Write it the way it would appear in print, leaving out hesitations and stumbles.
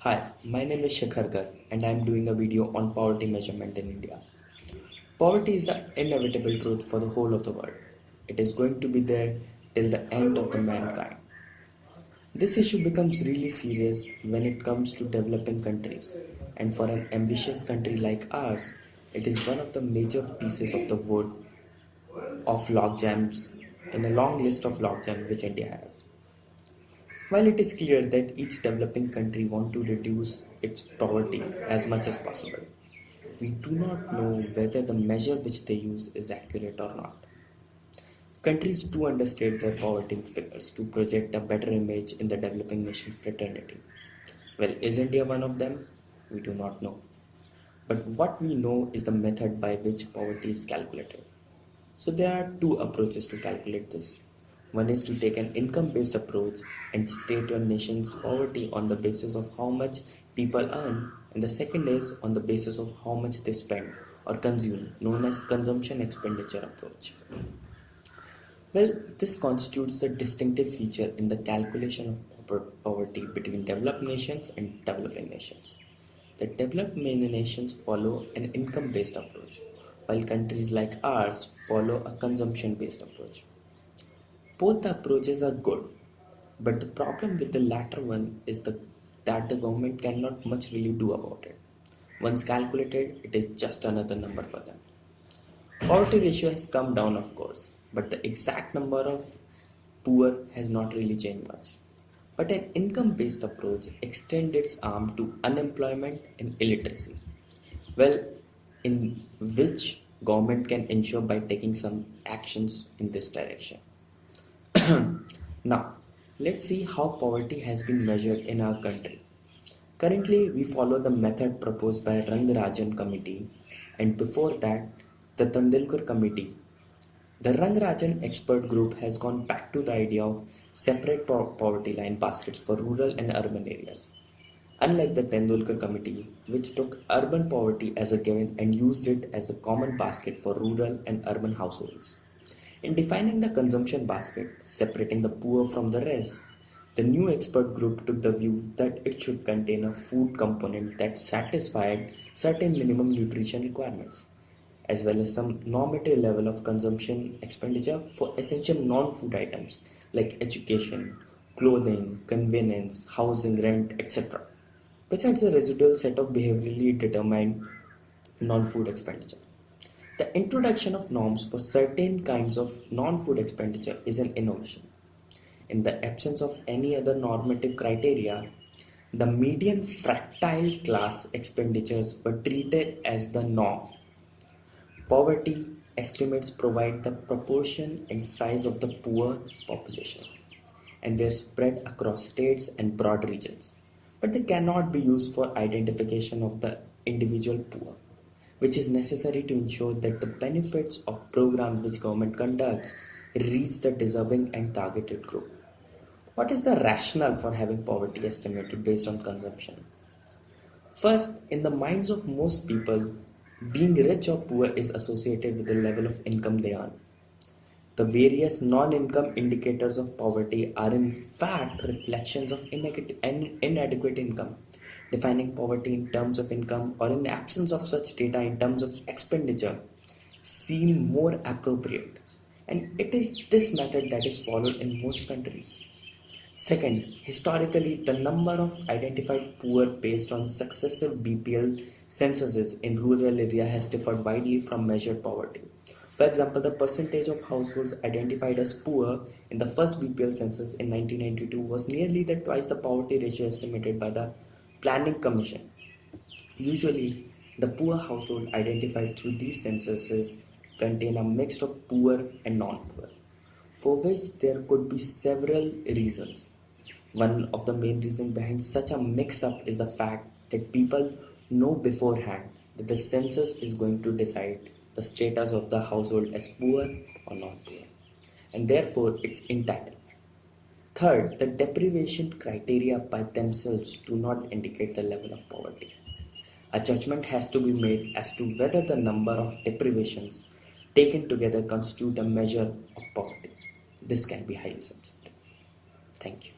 Hi, my name is Shikhar Garg and I am doing a video on poverty measurement in India. Poverty is the inevitable truth for the whole of the world. It is going to be there till the end of the mankind. This issue becomes really serious when it comes to developing countries, and for an ambitious country like ours, it is one of the major pieces of the wood of logjams in a long list of logjams which India has. While it is clear that each developing country wants to reduce its poverty as much as possible, we do not know whether the measure which they use is accurate or not. Countries do understate their poverty figures to project a better image in the developing nation fraternity. Well, is India one of them? We do not know. But what we know is the method by which poverty is calculated. So there are two approaches to calculate this. One is to take an income-based approach and state your nation's poverty on the basis of how much people earn, and the second is on the basis of how much they spend or consume, known as consumption expenditure approach. Well, this constitutes the distinctive feature in the calculation of poverty between developed nations and developing nations. The developed nations follow an income based approach, while countries like ours follow a consumption based approach. Both the approaches are good, but the problem with the latter one is that the government cannot much really do about it. Once calculated, it is just another number for them. Poverty ratio has come down, of course, but the exact number of poor has not really changed much. But an income-based approach extends its arm to unemployment and illiteracy. Well, in which government can ensure by taking some actions in this direction. Now, let's see how poverty has been measured in our country. Currently, we follow the method proposed by Rangarajan Committee, and before that, the Tendulkar Committee. The Rangarajan expert group has gone back to the idea of separate poverty line baskets for rural and urban areas. Unlike the Tendulkar Committee, which took urban poverty as a given and used it as the common basket for rural and urban households. In defining the consumption basket, separating the poor from the rest, the new expert group took the view that it should contain a food component that satisfied certain minimum nutrition requirements, as well as some normative level of consumption expenditure for essential non-food items like education, clothing, convenience, housing, rent, etc. Besides the residual set of behaviorally determined non-food expenditure. The introduction of norms for certain kinds of non-food expenditure is an innovation. In the absence of any other normative criteria, the median fractile class expenditures were treated as the norm. Poverty estimates provide the proportion and size of the poor population, and they are spread across states and broad regions, but they cannot be used for identification of the individual poor, which is necessary to ensure that the benefits of programs which government conducts reach the deserving and targeted group. What is the rationale for having poverty estimated based on consumption? First, in the minds of most people, being rich or poor is associated with the level of income they earn. The various non-income indicators of poverty are in fact reflections of inadequate income. Defining poverty in terms of income or in absence of such data in terms of expenditure seem more appropriate. And it is this method that is followed in most countries. Second, historically, the number of identified poor based on successive BPL censuses in rural area has differed widely from measured poverty. For example, the percentage of households identified as poor in the first BPL census in 1992 was nearly twice the poverty ratio estimated by the Planning Commission. Usually, the poor household identified through these censuses contain a mix of poor and non-poor, for which there could be several reasons. One of the main reasons behind such a mix-up is the fact that people know beforehand that the census is going to decide the status of the household as poor or not poor, and therefore its entitlement. Third, the deprivation criteria by themselves do not indicate the level of poverty. A judgment has to be made as to whether the number of deprivations taken together constitute a measure of poverty. This can be highly subjective. Thank you.